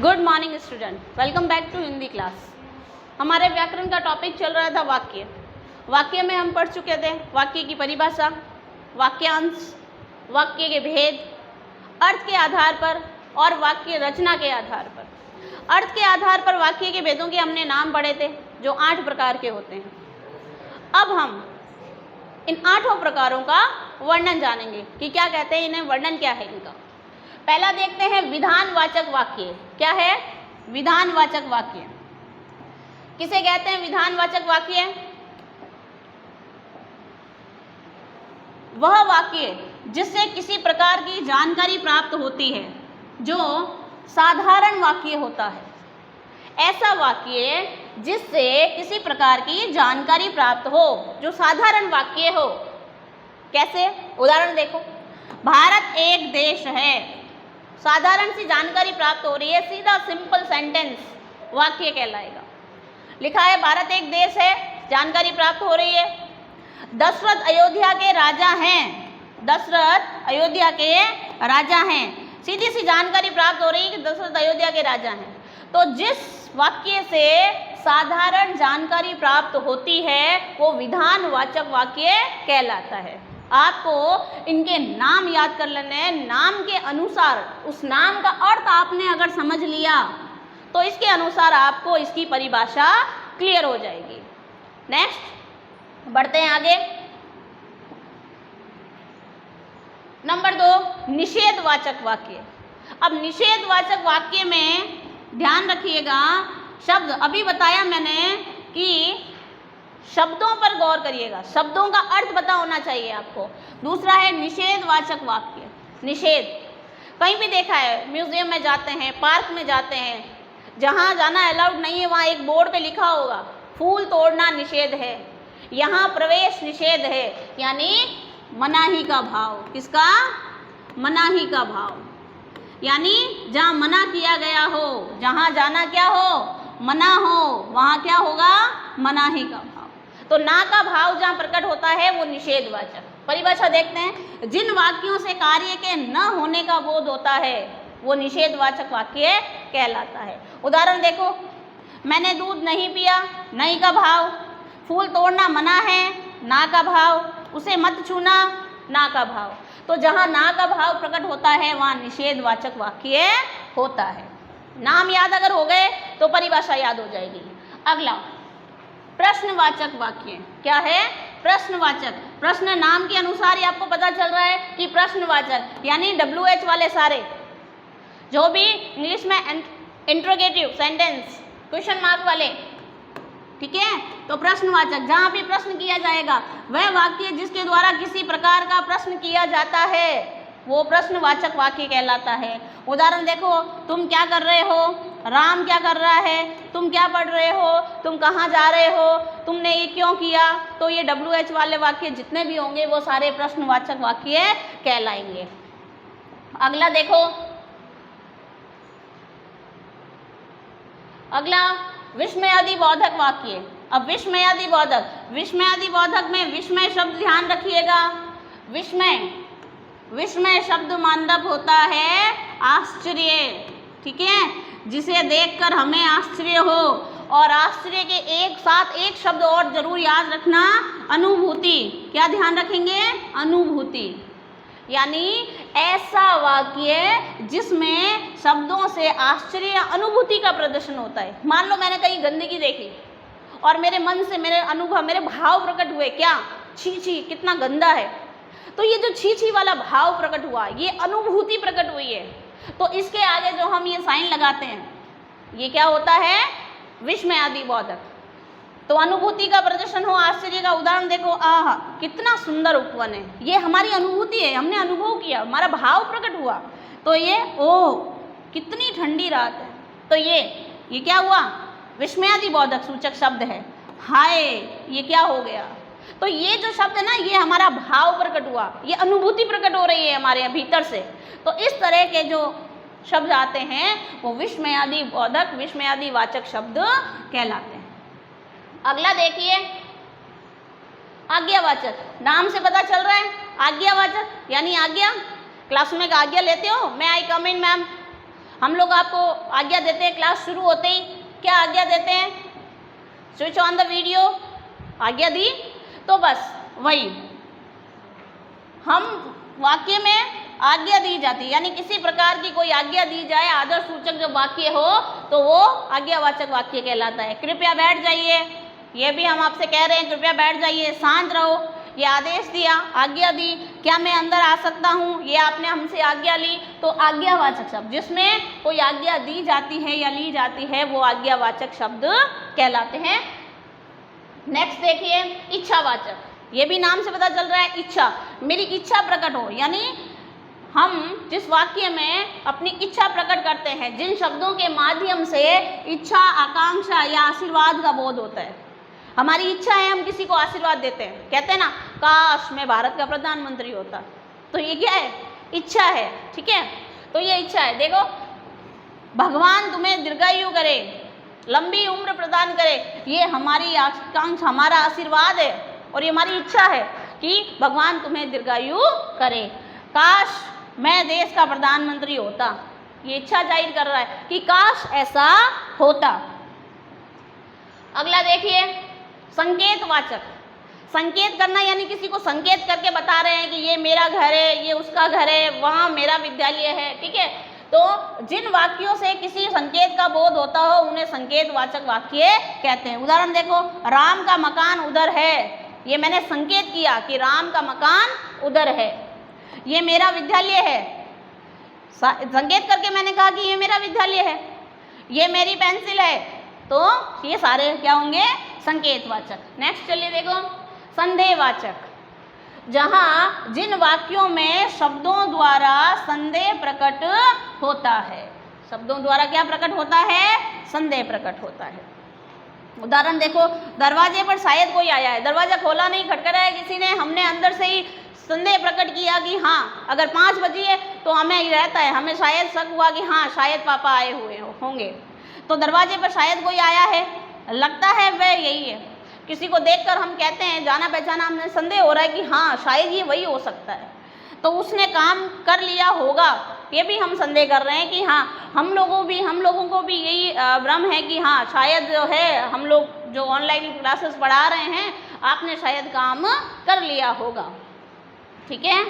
Good morning student, welcome back to Hindi class. हमारे व्याकरण का टॉपिक चल रहा था वाक्य। वाक्य में हम पढ़ चुके थे वाक्य की परिभाषा, वाक्यांश, वाक्य के भेद, अर्थ के आधार पर और वाक्य रचना के आधार पर। अर्थ के आधार पर वाक्य के भेदों के हमने नाम पढ़े थे जो 8 प्रकार के होते हैं। अब हम इन 8 प्रकारों का वर्णन जानेंगे कि क्या कहते हैं, इन्हें वर्णन क्या है इनका। पहला देखते हैं विधानवाचक वाक्य। क्या है विधानवाचक वाक्य? किसे कहते हैं विधानवाचक वाक्य? वह वाक्य जिससे किसी प्रकार की जानकारी प्राप्त होती है, जो साधारण वाक्य होता है। ऐसा वाक्य जिससे किसी प्रकार की जानकारी प्राप्त हो, जो साधारण वाक्य हो। कैसे? उदाहरण देखो, भारत एक देश है, साधारण सी जानकारी प्राप्त हो रही है, सीधा सिंपल सेंटेंस वाक्य कहलाएगा। लिखा है भारत एक देश है, जानकारी प्राप्त हो रही है। दशरथ अयोध्या के राजा हैं, दशरथ अयोध्या के राजा हैं, सीधी सी जानकारी प्राप्त हो रही है कि दशरथ अयोध्या के राजा हैं। तो जिस वाक्य से साधारण जानकारी प्राप्त होती है वो विधानवाचक वाक्य कहलाता है। आपको इनके नाम याद कर लेने हैं। नाम के अनुसार उस नाम का अर्थ आपने अगर समझ लिया तो इसके अनुसार आपको इसकी परिभाषा क्लियर हो जाएगी। नेक्स्ट बढ़ते हैं आगे। नंबर 2, निषेधवाचक वाक्य। अब निषेधवाचक वाक्य में ध्यान रखिएगा, शब्द अभी बताया मैंने कि शब्दों पर गौर करिएगा, शब्दों का अर्थ पता होना चाहिए आपको। दूसरा है निषेधवाचक वाक्य। निषेध कहीं भी देखा है, म्यूजियम में जाते हैं, पार्क में जाते हैं, जहाँ जाना अलाउड नहीं है वहाँ एक बोर्ड पे लिखा होगा फूल तोड़ना निषेध है, यहाँ प्रवेश निषेध है, यानी मनाही का भाव। किसका? मनाही का भाव, यानी जहाँ मना किया गया हो, जहाँ जाना क्या हो, मना हो, वहाँ क्या होगा? मनाही का भाव। तो ना का भाव जहाँ प्रकट होता है वो निषेधवाचक। परिभाषा देखते हैं, जिन वाक्यों से कार्य के न होने का बोध होता है वो निषेधवाचक वाक्य कहलाता है। उदाहरण देखो, मैंने दूध नहीं पिया, नहीं का भाव। फूल तोड़ना मना है, ना का भाव। उसे मत छूना, ना का भाव। तो जहाँ ना का भाव प्रकट होता है वहाँ निषेधवाचक वाक्य होता है। नाम याद अगर हो गए तो परिभाषा याद हो जाएगी। अगला प्रश्नवाचक वाक्य। क्या है? प्रश्नवाचक। प्रश्न नाम के अनुसार ही आपको पता चल रहा है कि प्रश्नवाचक यानी WH वाले सारे जो भी इंग्लिश में इंट्रोगेटिव सेंटेंस क्वेश्चन मार्क वाले, ठीक है, तो प्रश्नवाचक जहाँ भी प्रश्न किया जाएगा, वह वाक्य जिसके द्वारा किसी प्रकार का प्रश्न किया जाता है वो प्रश्नवाचक वाक्य कहलाता है। उदाहरण देखो, तुम क्या कर रहे हो, राम क्या कर रहा है, तुम क्या पढ़ रहे हो, तुम कहाँ जा रहे हो, तुमने ये क्यों किया। तो ये WH वाले वाक्य जितने भी होंगे वो सारे प्रश्नवाचक वाक्य कहलाएंगे। अगला देखो, अगला विस्मयादि बोधक वाक्य। अब विस्मयादि बोधक, विस्मयादि बोधक में विस्मय शब्द ध्यान रखिएगा। विस्मय शब्द मांडव होता है आश्चर्य, ठीक है, जिसे देखकर हमें आश्चर्य हो। और आश्चर्य के एक साथ एक शब्द और जरूर याद रखना, अनुभूति। क्या ध्यान रखेंगे? अनुभूति, यानी ऐसा वाक्य जिसमें शब्दों से आश्चर्य या अनुभूति का प्रदर्शन होता है। मान लो मैंने कहीं गंदगी देखी और मेरे मन से मेरे अनुभव, मेरे भाव प्रकट हुए, क्या? छी छी कितना गंदा है। तो ये जो छी छी वाला भाव प्रकट हुआ, ये अनुभूति प्रकट हुई है। तो इसके आगे जो हम ये साइन लगाते हैं, ये क्या होता है? विस्मयादि बोधक। तो अनुभूति का प्रदर्शन हो, आश्चर्य का। उदाहरण देखो, आह कितना सुंदर उपवन है, ये हमारी अनुभूति है, हमने अनुभव किया, हमारा भाव प्रकट हुआ। तो ये ओह कितनी ठंडी रात है, तो ये क्या हुआ? विस्मयादि बोधक सूचक शब्द है। हाय ये क्या हो गया। तो ये जो शब्द है ना, ये हमारा भाव प्रकट हुआ, ये अनुभूति प्रकट हो रही है हमारे भीतर से। तो इस तरह के जो शब्द आते हैं वो विस्मयादि बोधक, विस्मयादि वाचक शब्द कहलाते हैं। अगला देखिए, आज्ञावाचक। नाम से पता चल रहा है आज्ञावाचक यानी आज्ञा। क्लास में आज्ञा लेते हो, मैं आई कम इन मैम। हम लोग आपको आज्ञा देते हैं क्लास शुरू होते ही, क्या आज्ञा देते हैं? स्विच ऑन द वीडियो, आज्ञा दी। तो बस वही हम वाक्य में आज्ञा दी जाती है, यानी किसी प्रकार की कोई आज्ञा दी जाए, आदर सूचक जो वाक्य हो तो वो आज्ञावाचक वाक्य कहलाता है। कृपया बैठ जाइए, ये भी हम आपसे कह रहे हैं, कृपया बैठ जाइए, शांत रहो, ये आदेश दिया, आज्ञा दी, क्या मैं अंदर आ सकता हूँ, ये आपने हमसे आज्ञा ली, तो आज्ञावाचक शब्द जिसमें कोई आज्ञा दी जाती है या ली जाती है वो आज्ञावाचक शब्द कहलाते हैं। नेक्स्ट देखिए, इच्छावाचक, ये भी नाम से पता चल रहा है, इच्छा, मेरी इच्छा प्रकट हो, यानी हम जिस वाक्य में अपनी इच्छा प्रकट करते हैं, जिन शब्दों के माध्यम से इच्छा, आकांक्षा या आशीर्वाद का बोध होता है। हमारी इच्छा है, हम किसी को आशीर्वाद देते हैं, कहते हैं ना, काश मैं भारत का प्रधानमंत्री होता, तो ये क्या है? इच्छा है, ठीक है। तो ये इच्छा है, देखो, भगवान तुम्हें दीर्घायु करे, लंबी उम्र प्रदान करे, ये हमारी आकांक्षा, हमारा आशीर्वाद है, और ये हमारी इच्छा है कि भगवान तुम्हें दीर्घायु करे, काश मैं देश का प्रधानमंत्री होता, ये इच्छा जाहिर कर रहा है कि काश ऐसा होता। अगला देखिए, संकेतवाचक, संकेत करना, यानी किसी को संकेत करके बता रहे हैं कि ये मेरा घर है, ये उसका घर है, वहाँ मेरा विद्यालय है, ठीक है। तो जिन वाक्यों से किसी संकेत का बोध होता हो उन्हें संकेतवाचक वाक्य कहते हैं। उदाहरण देखो, राम का मकान उधर है, ये मैंने संकेत किया कि राम का मकान उधर है। ये मेरा विद्यालय है, संकेत करके मैंने कहा कि ये मेरा विद्यालय है। ये मेरी पेंसिल है, तो ये सारे क्या होंगे? संकेतवाचक। नेक्स्ट चलिए देखो, संदेहवाचक, जहाँ जिन वाक्यों में शब्दों द्वारा संदेह प्रकट होता है, शब्दों द्वारा क्या प्रकट होता है? संदेह प्रकट होता है। उदाहरण देखो, दरवाजे पर शायद कोई आया है, दरवाजा खोला नहीं, खटखटाया किसी ने, हमने अंदर से ही संदेह प्रकट किया कि हाँ अगर 5 बजी है तो हमें रहता है, हमें शायद शक हुआ कि हाँ शायद पापा आए हुए होंगे, तो दरवाजे पर शायद कोई आया है, लगता है वह यही है। किसी को देखकर हम कहते हैं, जाना पहचाना, हमें संदेह हो रहा है कि हाँ शायद ये वही हो सकता है, तो उसने काम कर लिया होगा, ये भी हम संदेह कर रहे हैं कि हाँ हम लोगों को भी यही भ्रम है कि हाँ शायद जो है हम लोग जो ऑनलाइन क्लासेस पढ़ा रहे हैं आपने शायद काम कर लिया होगा, ठीक है।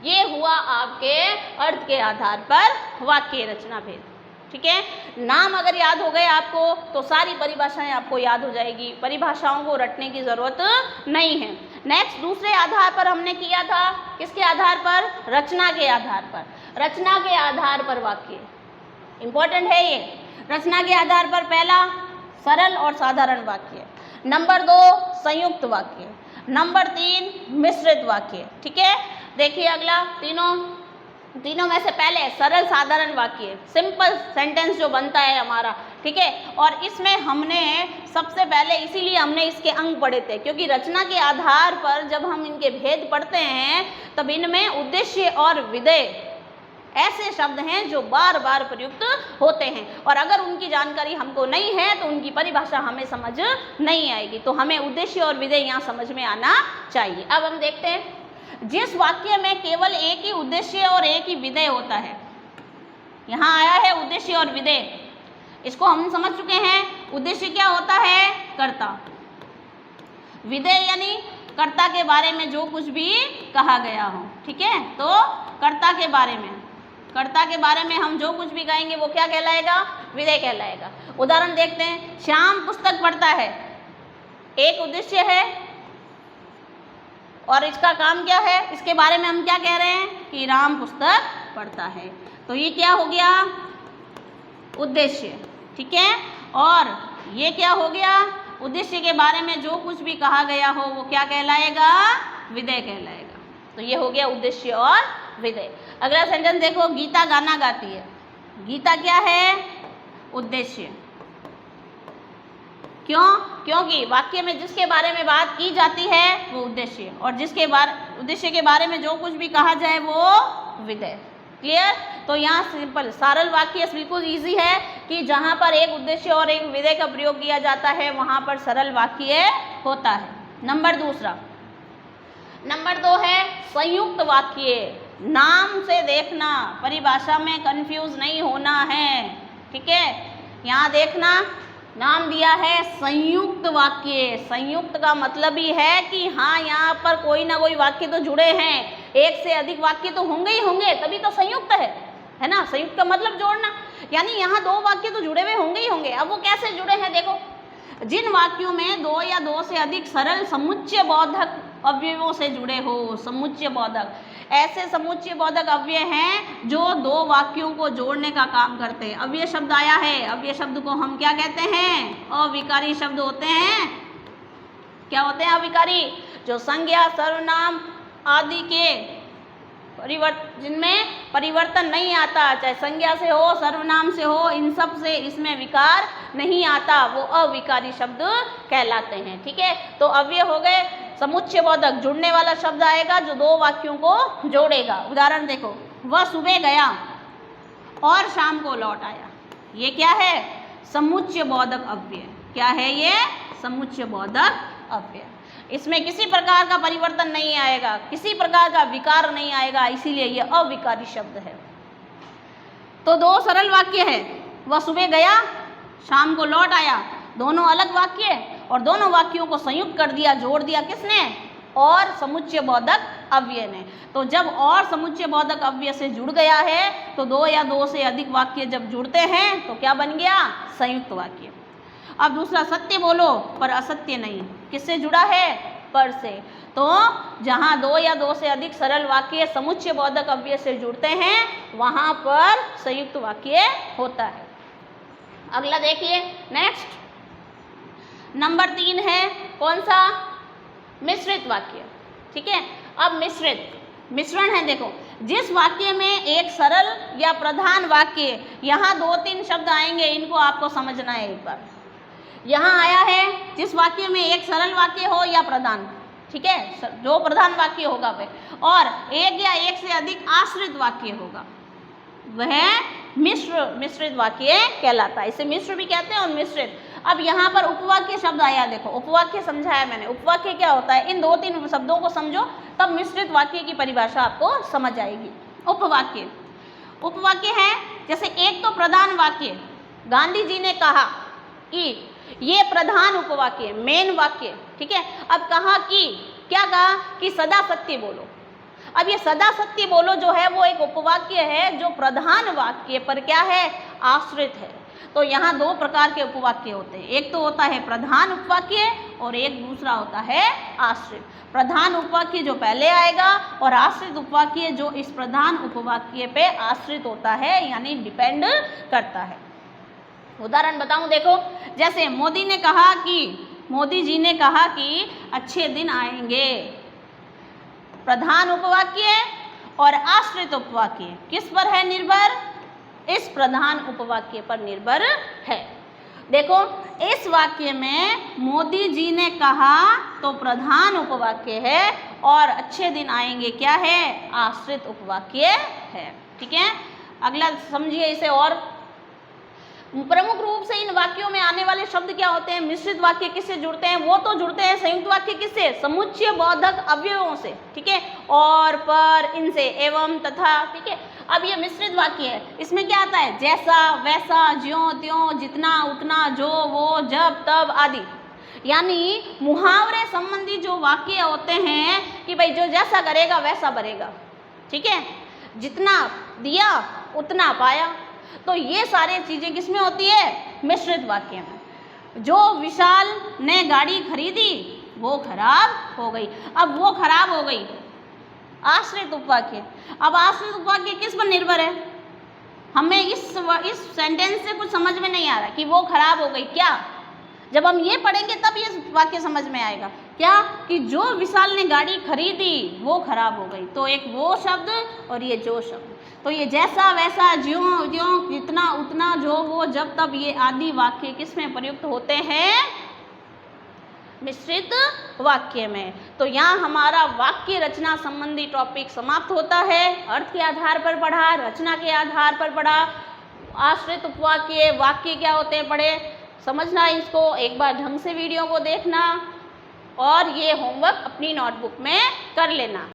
ये हुआ आपके अर्थ के आधार पर वाक्य रचना भेद, ठीक है। नाम अगर याद हो गए आपको तो सारी परिभाषाएं आपको याद हो जाएगी, परिभाषाओं को रटने की जरूरत नहीं है। नेक्स्ट, दूसरे आधार पर हमने किया था, किसके आधार पर? रचना के आधार पर। रचना के आधार पर वाक्य इंपॉर्टेंट है ये। रचना के आधार पर पहला सरल और साधारण वाक्य, नंबर 2 संयुक्त वाक्य, नंबर 3 मिश्रित वाक्य, ठीक है। देखिए अगला, तीनों में से पहले सरल साधारण वाक्य, सिंपल सेंटेंस जो बनता है हमारा, ठीक है। और इसमें हमने सबसे पहले इसीलिए हमने इसके अंग पढ़े थे, क्योंकि रचना के आधार पर जब हम इनके भेद पढ़ते हैं तब इनमें उद्देश्य और विधेय ऐसे शब्द हैं जो बार बार प्रयुक्त होते हैं, और अगर उनकी जानकारी हमको नहीं है तो उनकी परिभाषा हमें समझ नहीं आएगी। तो हमें उद्देश्य और विधेय यहाँ समझ में आना चाहिए। अब हम देखते हैं, जिस वाक्य में केवल एक ही उद्देश्य और एक ही विधेय होता है, यहाँ आया है उद्देश्य और विधेय, इसको हम समझ चुके हैं। उद्देश्य क्या होता है? कर्ता। विधेय यानी कर्ता के बारे में जो कुछ भी कहा गया हो, ठीक है। तो कर्ता के बारे में हम जो कुछ भी कहेंगे वो क्या कहलाएगा? विधेय कहलाएगा। उदाहरण देखते हैं, श्याम पुस्तक पढ़ता है, एक उद्देश्य है और इसका काम क्या है? इसके बारे में हम क्या कह रहे हैं कि राम पुस्तक पढ़ता है, तो ये क्या हो गया? उद्देश्य, ठीक है। और ये क्या हो गया? उद्देश्य के बारे में जो कुछ भी कहा गया हो वो क्या कहलाएगा? विधेय कहलाएगा। तो ये हो गया उद्देश्य और विधेय। अगला सेंटेंस देखो, गीता गाना गाती है। गीता क्या है? उद्देश्य। क्यों? क्योंकि वाक्य में जिसके बारे में बात की जाती है वो उद्देश्य, और उद्देश्य के बारे में जो कुछ भी कहा जाए वो विधेय। क्लियर? तो यहाँ सिंपल सरल वाक्य बिल्कुल इजी है कि जहाँ पर एक उद्देश्य और एक विधेय का प्रयोग किया जाता है वहाँ पर सरल वाक्य होता है। नंबर 2 है संयुक्त वाक्य। नाम से देखना, परिभाषा में कंफ्यूज नहीं होना है, ठीक है। यहाँ देखना, नाम दिया है संयुक्त वाक्य। संयुक्त का मतलब ही है कि हाँ यहाँ पर कोई ना कोई वाक्य तो जुड़े हैं, एक से अधिक वाक्य तो होंगे ही होंगे, तभी तो संयुक्त है ना। संयुक्त का मतलब जोड़ना, यानी यहाँ दो वाक्य तो जुड़े हुए होंगे ही होंगे। अब वो कैसे जुड़े हैं देखो, जिन वाक्यों में दो या दो से अधिक सरल समुच्चय बोधक अवयवों से जुड़े हो, समुच्चय बोधक, ऐसे समुच्चय बोधक अव्यय हैं जो दो वाक्यों को जोड़ने का काम करते हैं। अव्यय शब्द आया है, अव्यय शब्द को हम क्या कहते हैं? अविकारी शब्द होते हैं। क्या होते हैं अविकारी? जो संज्ञा, सर्वनाम आदि के जिनमें परिवर्तन नहीं आता, चाहे संज्ञा से हो, सर्वनाम से हो, इन सब से इसमें विकार नहीं आता, वो अविकारी शब्द कहलाते हैं, ठीक है। तो अव्यय हो गए समुच्चय बोधक, जुड़ने वाला शब्द आएगा जो दो वाक्यों को जोड़ेगा। उदाहरण देखो, वह सुबह गया और शाम को लौट आया। ये क्या है? समुच्चय बोधक अव्यय। क्या है ये? समुच्चय बोधक अव्यय। इसमें किसी प्रकार का परिवर्तन नहीं आएगा, किसी प्रकार का विकार नहीं आएगा, इसीलिए ये अविकारी शब्द है। तो दो सरल वाक्य है, वह सुबह गया, शाम को लौट आया, दोनों अलग वाक्य, और दोनों वाक्यों को संयुक्त कर दिया, जोड़ दिया किसने? और समुच्चय बोधक अव्यय ने। तो जब और समुच्चय बोधक अव्यय से जुड़ गया है, तो दो या दो से अधिक वाक्य जब जुड़ते हैं तो क्या बन गया? संयुक्त वाक्य। अब दूसरा, सत्य बोलो पर असत्य नहीं। किससे जुड़ा है? पर से। तो जहाँ दो या दो से अधिक सरल वाक्य समुच्चय बोधक अव्यय से जुड़ते हैं, वहाँ पर संयुक्त वाक्य होता है। अगला देखिए, नेक्स्ट नंबर 3 है कौन सा? मिश्रित वाक्य, ठीक है। अब मिश्रण है, देखो, जिस वाक्य में एक सरल या प्रधान वाक्य, यहाँ 2-3 शब्द आएंगे, इनको आपको समझना है एक बार। यहाँ आया है जिस वाक्य में एक सरल वाक्य हो या प्रधान, ठीक है, जो प्रधान वाक्य होगा वह, और एक या एक से अधिक आश्रित वाक्य होगा, वह मिश्रित वाक्य कहलाता है। इसे मिश्र भी कहते हैं और मिश्रित। अब यहाँ पर उपवाक्य शब्द आया, देखो उपवाक्य समझाया मैंने। उपवाक्य क्या होता है? इन 2-3 शब्दों को समझो, तब मिश्रित वाक्य की परिभाषा आपको समझ आएगी। उपवाक्य है जैसे एक तो प्रधान वाक्य, गांधी जी ने कहा कि ये प्रधान उपवाक्य, मेन वाक्य, ठीक है। अब कहा कि क्या कहा? कि सदा सत्य बोलो। अब ये सदा सत्य बोलो जो है वो एक उपवाक्य है जो प्रधान वाक्य पर क्या है? आश्रित है। तो यहाँ दो प्रकार के उपवाक्य होते हैं, एक तो होता है प्रधान उपवाक्य और एक दूसरा होता है आश्रित। प्रधान उपवाक्य जो पहले आएगा और आश्रित उपवाक्य जो इस प्रधान उपवाक्य पे आश्रित होता है, यानी डिपेंड करता है। उदाहरण बताऊं, देखो, जैसे मोदी जी ने कहा कि अच्छे दिन आएंगे। प्रधान उपवाक्य और आश्रित उपवाक्य किस पर है निर्भर? इस प्रधान उपवाक्य पर निर्भर है। देखो, इस वाक्य में मोदी जी ने कहा तो प्रधान उपवाक्य है, और अच्छे दिन आएंगे क्या है? आश्रित उपवाक्य है, ठीक है। अगला समझिए इसे, और प्रमुख रूप से इन वाक्यों में आने वाले शब्द क्या होते हैं? मिश्रित वाक्य किससे जुड़ते हैं? वो तो जुड़ते हैं संयुक्त वाक्य किससे? समुच्चय बोधक अवयवों से, ठीक है, और, पर, इनसे, एवं, तथा, ठीक है। अब ये मिश्रित वाक्य है, इसमें क्या आता है? जैसा, वैसा, ज्यों त्यों, जितना, उतना, जो, वो, जब, तब आदि। यानी मुहावरे संबंधी जो वाक्य होते हैं कि भाई जो जैसा करेगा वैसा भरेगा, ठीक है, जितना दिया उतना पाया। तो ये सारी चीज़ें किसमें होती है? मिश्रित वाक्य में। जो विशाल ने गाड़ी खरीदी वो खराब हो गई। अब वो खराब हो गई, आश्रित उपवाक्य। अब आश्रित उपवाक्य किस पर निर्भर है? हमें इस सेंटेंस से कुछ समझ में नहीं आ रहा कि वो खराब हो गई। क्या? जब हम ये पढ़ेंगे तब ये वाक्य समझ में आएगा। क्या? कि जो विशाल ने गाड़ी खरीदी वो खराब हो गई। तो एक वो शब्द और ये जो शब्द, तो ये जैसा, वैसा, ज्यों ज्यों, जितना, उतना, जो, वो, जब, तब, ये आदि वाक्य किस में प्रयुक्त होते हैं? मिश्रित वाक्य में। तो यहाँ हमारा वाक्य रचना संबंधी टॉपिक समाप्त होता है। अर्थ के आधार पर पढ़ा, रचना के आधार पर पढ़ा, आश्रित उपवाक्य, वाक्य क्या होते हैं पढ़े। समझना इसको, एक बार ढंग से वीडियो को देखना और ये होमवर्क अपनी नोटबुक में कर लेना।